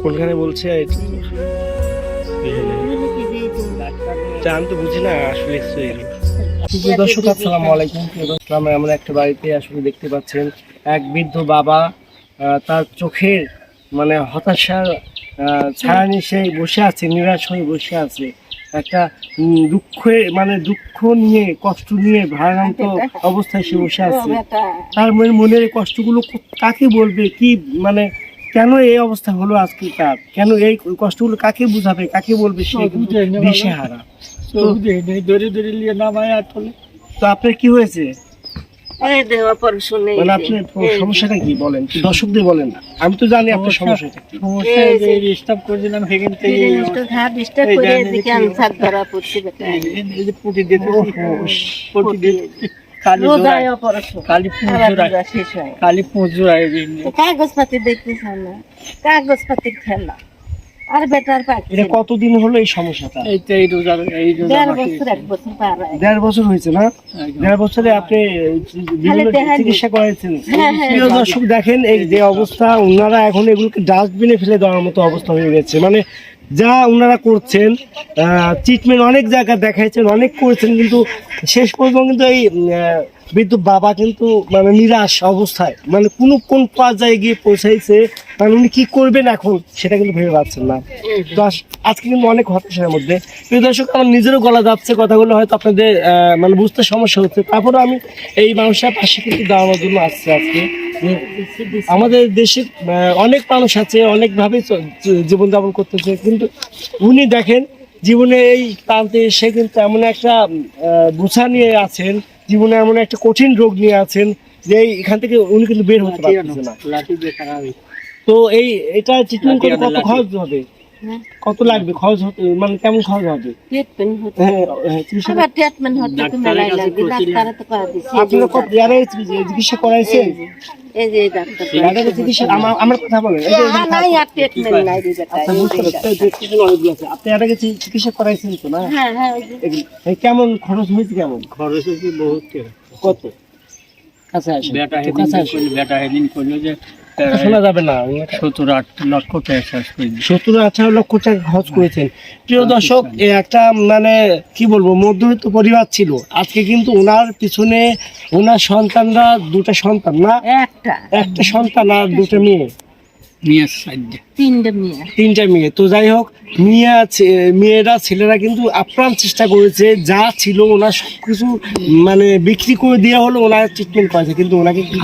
কোনখানে বলছে আমি তো বুঝি না আসলে। দর্শক আসসালামু আলাইকুম। এমন একটা বাড়িতে আসলে দেখতে পাচ্ছেন এক বৃদ্ধ বাবা তার চোখের মানে হতাশার ছায়া নিয়ে সে বসে আছে, নিরাশ হয়ে বসে আছে। একটা দুঃখ নিয়ে, কষ্ট নিয়ে ভারাক্রান্ত অবস্থায় সে বসে আছে। তার মনের কষ্টগুলো কাকে বলবে, কি মানে কেন এই অবস্থা হলো আজকে, তার কেন এই কষ্টগুলো কাকে বুঝাবে, কাকে বলবে, সে দিশেহারা। তো আপনার কি হয়েছে, মানে আপনার সমস্যাটা কি বলেন, দর্শকদের বলেন না। আমি তো জানি আপনার সমস্যাটা কি। কাগজপাতি দেখতেছেন না, কাগজপাতির খেলা। আর বেটার এটা কতদিন হলো এই সমস্যাটা? 1.5 বছর হয়েছে না? 1.5 বছরে আপনি চিকিৎসা করাইছেন। প্রিয় দর্শক দেখেন এই যে অবস্থা, ওনারা এখন এগুলোকে ডাস্টবিনে ফেলে দেওয়ার মতো অবস্থা হয়ে গেছে। মানে যা ওনারা করছেন, ট্রিটমেন্ট অনেক জায়গায় দেখাইছেন, অনেক করেছেন, কিন্তু শেষ পর্যন্ত কিন্তু এই বৃদ্ধ বাবা কিন্তু মানে নিরাশ অবস্থায়, মানে কোন পর্যায়ে গিয়ে পৌঁছাইছে, মানে উনি কি করবেন এখন সেটা কিন্তু ভেবে পাচ্ছেন না। তো আজকে কিন্তু অনেক হতাশার মধ্যে। প্রিয় দর্শক, আমার নিজেরও গলা যাচ্ছে, কথাগুলো হয়তো আপনাদের মানে বুঝতে সমস্যা হচ্ছে, তারপরে আমি এই মানুষের পাশে কিন্তু দাঁড়ানোর জন্য আসছি আজকে। আমাদের দেশে অনেক মানুষ আছে, অনেকভাবে জীবনযাপন করতেছে, কিন্তু উনি দেখেন জীবনে এই প্রান্তে এসে কিন্তু এমন একটা বোঝা নিয়ে আছেন, জীবনে এমন একটা কঠিন রোগ নিয়ে আছেন যে এখান থেকে উনি কিন্তু বের হতে পারছেন না। তো এটা ট্রিটমেন্ট করে কত খরচ হবে, কত লাগবে, খরচ হতে মানে কেমন খরচ হবে? চিকিৎসা করাইছেন? আমার কথা বলেন, আপনি এর আগে চিকিৎসা করাইছেন তো না? কেমন খরচ হয়েছে, কেমন খরচ হয়েছে? বহুত। কত? কাছে আসে, শোনা যাবে না। 70-80 লক্ষ টাকা 70-18 লক্ষ টাকা খরচ করেছেন। প্রিয় দর্শক, একটা মানে কি বলবো, মধ্যবিত্ত পরিবার ছিল। আজকে কিন্তু ওনার পিছনে ওনার সন্তানরা, দুটা সন্তান না, একটা সন্তান আর দুটো মেয়ে, তিনটা মেয়ে। তো যাই হোক, মেয়েরা ছেলেরা কিন্তু আপ্রাণ চেষ্টা করেছে, যা ছিল ওনার সবকিছু মানে বিক্রি করে দেওয়া হলো, ওনার ট্রিটমেন্ট করেছে, কিন্তু ওনাকে কি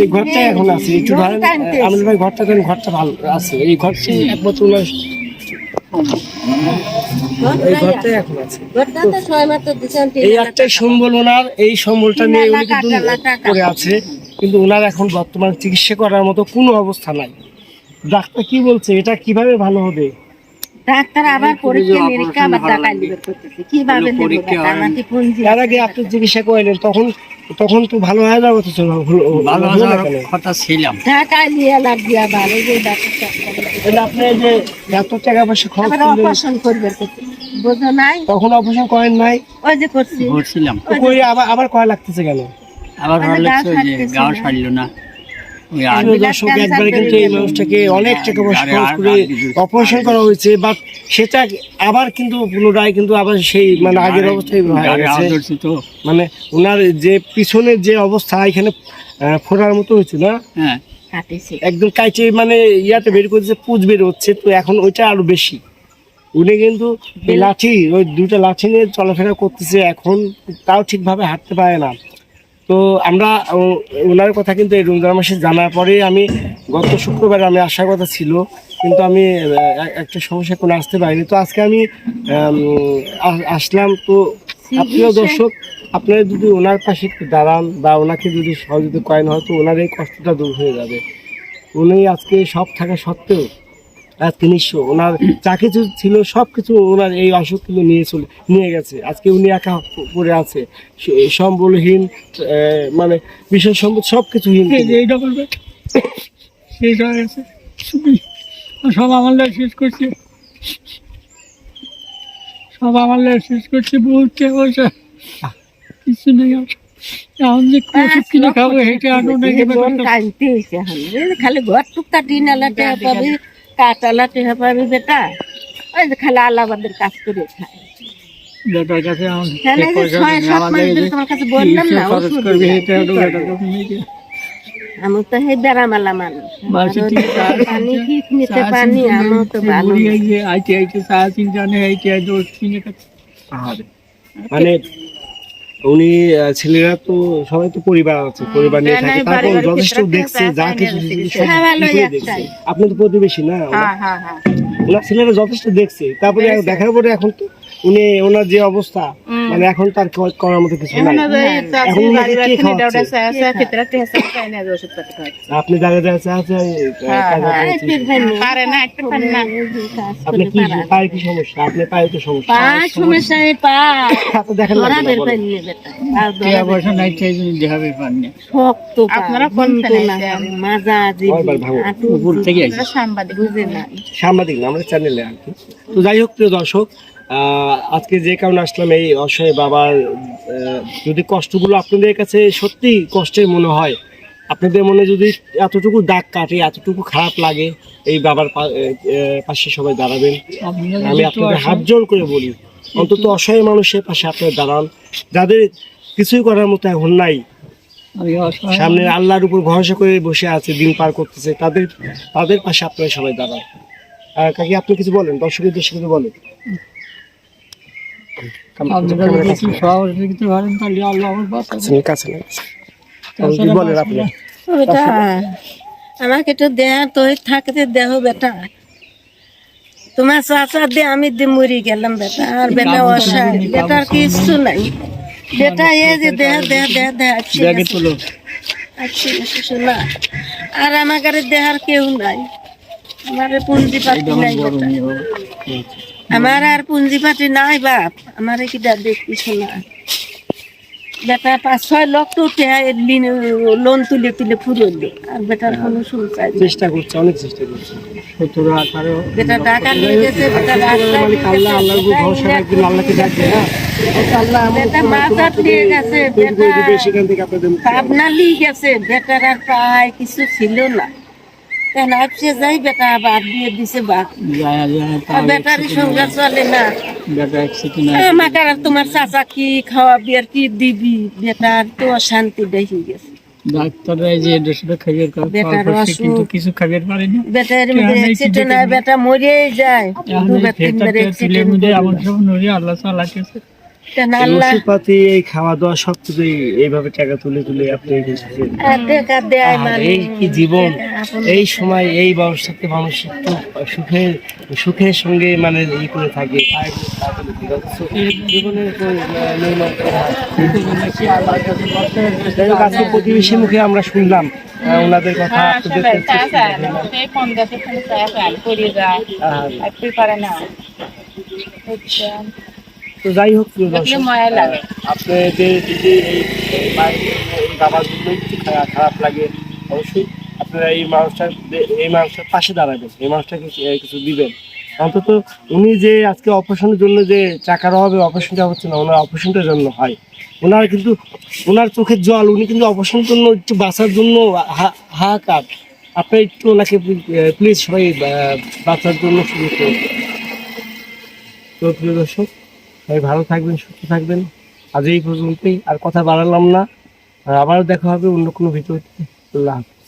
এই ঘরটাই এখন আছে। একটু ধরেন আমাদের ভাই ঘরটা দেন, ঘরটা ভালো আছে, এই ঘরটি একমাত্র ওনার, এই ঘরটাই এখন আছে। এই একটাই সম্বল ওনার, এই সম্বলটা নিয়ে উনি কিন্তু করে আছে, কিন্তু ওনার এখন বর্তমানে চিকিৎসা করার মতো কোনো অবস্থা নাই। ডাক্তার কি বলছে, এটা কিভাবে ভালো হবে? ডাক্তার আবার পরীক্ষা নিরীক্ষা আবার টাকা লিবে করতেছে, কিভাবে নেব টাকা নাকি পুঁজি? এর আগে আপনি চিকিৎসা করাইলেন, তখন তো ভালো হয়ে যাওয়ার কথা ছিল, ভালো কথা ছিলাম, টাকা দিয়ে লাগবে আবার এই যে ডাক্তার আপনি যে এত টাকা পয়সা খরচ করলেন, অপারেশন করবে বোঝো নাই? তখন অপারেশন করেন নাই? ওই যে করছিলাম। কই আবার কয় লাগতেছে কেন? আবার ভালো লাগছে যে গাও ছাড়লো না। একবারে কিন্তু এই মানুষটাকে অনেক টাকা পয়সা খরচ করে অপারেশন করা হয়েছে, বাট সেটা আবার কিন্তু পুনরায় কিন্তু আবার সেই মানে আগের অবস্থায় মানে ওনার যে পিছনের যে অবস্থা, এখানে ফোড়ার মতো হয়েছে না, একদম কাইচে মানে ইয়াতে বের করেছে, পুঁজ বের হচ্ছে, তো এখন ওইটা আরো বেশি। উনি কিন্তু লাঠি, ওই দুটো লাঠি নিয়ে চলাফেরা করতেছে, এখন তাও ঠিকভাবে হাঁটতে পারে না। তো আমরা ওনার কথা কিন্তু এই রমজান মাসে জানার পরে আমি গত শুক্রবার আমি আসার কথা ছিল, কিন্তু আমি একটা সমস্যা কোনো আসতে পারিনি। তো আজকে আমি আসলাম। তো প্রিয় দর্শক, আপনারা যদি ওনার পাশে একটু দাঁড়ান বা ওনাকে যদি সহযোগিতা করেন, হয়তো ওনার এই কষ্টটা দূর হয়ে যাবে। উনি আজকে সব থাকা সত্ত্বেও আজকে নিঃস্ব, ওনার যা কিছু ছিল সব কিছু ওনার এই অসুখ কিন্তু নিয়ে গেছে। আজকে উনি একা পড়ে আছে, সম্বলহীন, মানে বিষয় সম্পদ সব কিছুহীন। সব আমার শেষ করছে, সব আমার শেষ করছে, বলতে পয়সা কিছু নেই। এখন যে ওষুধ কিনে খাবো সেটা আনো নাকি টানতে হয়েছে এখন এই যে খালি ঘর টুকটা টিন আলা টেহা পাবি কাঠ আলা টেহা পাবি বেটা ওই যে খালি আলাবাদের কাজ করে খায় বেটার কাছে এখন তাহলে এই যে 6-7 মাস ধরে তোমার কাছে বললাম না খরচ ওষুধ করবে দিয়ে। সেটা হলো বেটার কাছে নিয়ে আমি তো হে বেড়ামালা মানুষ বাসে আমারও ঠিক দিতে পানি ঠিক নিতে পানি আমিও তো ভালো না। আইতে আইতে সাড়ে তিন জানে আইতে আইতে ওষুধ কিনে খাচ্ছে মানে উনি ছেলেরা তো সবাই তো পরিবার আছে, পরিবার নিয়ে থাকে, তারপর যথেষ্ট দেখছে, যা কিছু সব হ্যাঁ, ভালোই দেখে একটাই। দেখছে। আপনি তো প্রতিবেশী না, হ্যাঁ হ্যাঁ হ্যাঁ ওনার ছেলেরা যথেষ্ট দেখছে, তারপরে দেখার পরে এখন তো উনি ওনার যে অবস্থা, মানে এখন তার করার মতো কিছু নাই। এখন উনাকে কে খাওয়াচ্ছে? আপনি জায়গায় জায়গায় চা চাই, আরে ফিরবেন না। পারে না একটু পারে না আপনি কি পায়ে কি সমস্যা? আপনি পায়ে তো সমস্যা, পা সমস্যা এই পা আপনি দেখেন না ধরা কেন বের বলেন? করে নিয়ে বেটা আর টাকা পয়সা নাই সেই জন্য দেখাবে পাননি শক্ত আপনারা কোন মাজা কয়বার ভাঙো? উপর থেকে আইছে সাংবাদিক বুঝে না সাংবাদিক না, আমাদের চ্যানেলে আর কি। তো যাই হোক প্রিয় দর্শক, আজকে যে কারণে আসলাম, এই অসহায় বাবার যদি কষ্টগুলো আপনাদের কাছে সত্যি কষ্টের মনে হয়, আপনাদের মনে যদি এতটুকু দাগ কাটে, এতটুকু খারাপ লাগে, এই বাবার পাশে সবাই দাঁড়াবেন। আমি আপনাদের হাত জোর করে বলি, অন্তত অসহায় মানুষের পাশে আপনারা দাঁড়ান, যাদের কিছুই করার মতো এখন নাই, আমি অসহায় সামনে আল্লাহর উপর ভরসা করে বসে আছে, দিন পার করতেছে, তাদের পাশে আপনারা সবাই দাঁড়ান। কাকি আপনি কিছু বলেন, দর্শকের দেশে কিছু বলেন। আপনারা যদি একটু সহযোগিতা করেন তাহলে আল্লাহ আমার বাঁচাবে কি বলেন আপনি? বেটা আমাকে তো দেহ তো থাকতে দেহ বেটা তোমার চাচা দিয়ে আমি দিয়ে মরি গেলাম বেটা আর বেটা অসহায় বেটার কিছু নাই বেটা এই যে দেহ দেহ দেহ দেহ ব্যাগে তুলো শোনা আর আমার কাছে দেহার কেউ নাই আমার পুঞ্জিপাতি নাই বড় বেটা। নিয়ে হবে আমার আর পুঞ্জিপাতি নাই বাপ আমার কি দেখি শোনা বেটা 5-6 লক্ষ টাকা লোন তুলে তুলে ফুরলো আর বেটার কোনো শুনছাই চেষ্টা করছে, অনেক চেষ্টা করছে। 17-18 বেটা টাকা নিয়ে গেছে বেটা মালিক আল্লাহ, আল্লাহর উপর ভরসা রাখবেন, আল্লাহকে ডাকবেন। হ্যাঁ, আল্লাহ এমন বেটা কোনো মাথার নিয়ে গেছে তৈরি করে বেটা দিবে, সেখান থেকে আপনাদের মুক্তি হবে। ভাবনা নিয়ে গেছে বেটার আর পায় কিছু ছিল না কেন আপসে যাই বেটা বাদ দিয়ে দিছে বাপ যায় আর বেটারই সংসার চলে না বেটা অ্যাক্সিডেন্ট আমাকে আর তোমার চাচা কি খাওয়াবি আর কি দিবি বেটার তো অশান্তি দেখে গেছে ডাক্তাররা এই যে দেশে খাইয়ে বেটার কিন্তু অসুখ কিছু খাইয়ে পারে না বেটার মধ্যে অ্যাক্সিডেন্ট হয় বেটা মরেই যায় দুবার তিনবার অ্যাক্সিডেন্ট এমন সব নড়ি আল্লাহ চালাচ্ছে কেন এই আল্লাহ ওষুধপাতি, এই খাওয়া দাওয়া সবকিছুই এইভাবে টাকা তুলে তুলে আপনি এই করতেছেন। দেখা দেয় আর মানে এই কি জীবন, এই সময় এই ব্যবস্থাতে মানুষ একটু সুখের সঙ্গে মানে ই করে থাকে, জীবনের উপর নির্ভর করে হয়। যাই হোক, আজকে প্রতিবেশী মুখে আমরা শুনলাম ওনাদের কথা, আপনাদের তো যাই হোক প্রিয় দর্শক, আপনাদের যদি এই বাবার জন্য একটু খারাপ লাগে, অবশ্যই আপনারা এই মানুষটার পাশে দাঁড়াবেন, এই মানুষটাকে কিছু দিবেন। অন্তত উনি যে আজকে অপারেশনের জন্য যে টাকার অভাবে অপারেশনটা হচ্ছে না, ওনার অপারেশনটার জন্য হয়, ওনার কিন্তু ওনার চোখের জল, উনি কিন্তু অপারেশনের জন্য একটু বাঁচার জন্য হাহাকার। আপনি একটু ওনাকে প্লিজ সবাই বাঁচার জন্য শুরু করুন। তো প্রিয় দর্শক, সবাই ভালো থাকবেন, সুস্থ থাকবেন। আজ এই পর্যন্তই, আর কথা বাড়ালাম না, আবারও দেখা হবে অন্য কোনো ভিডিওতে। আল্লাহ হাফেজ।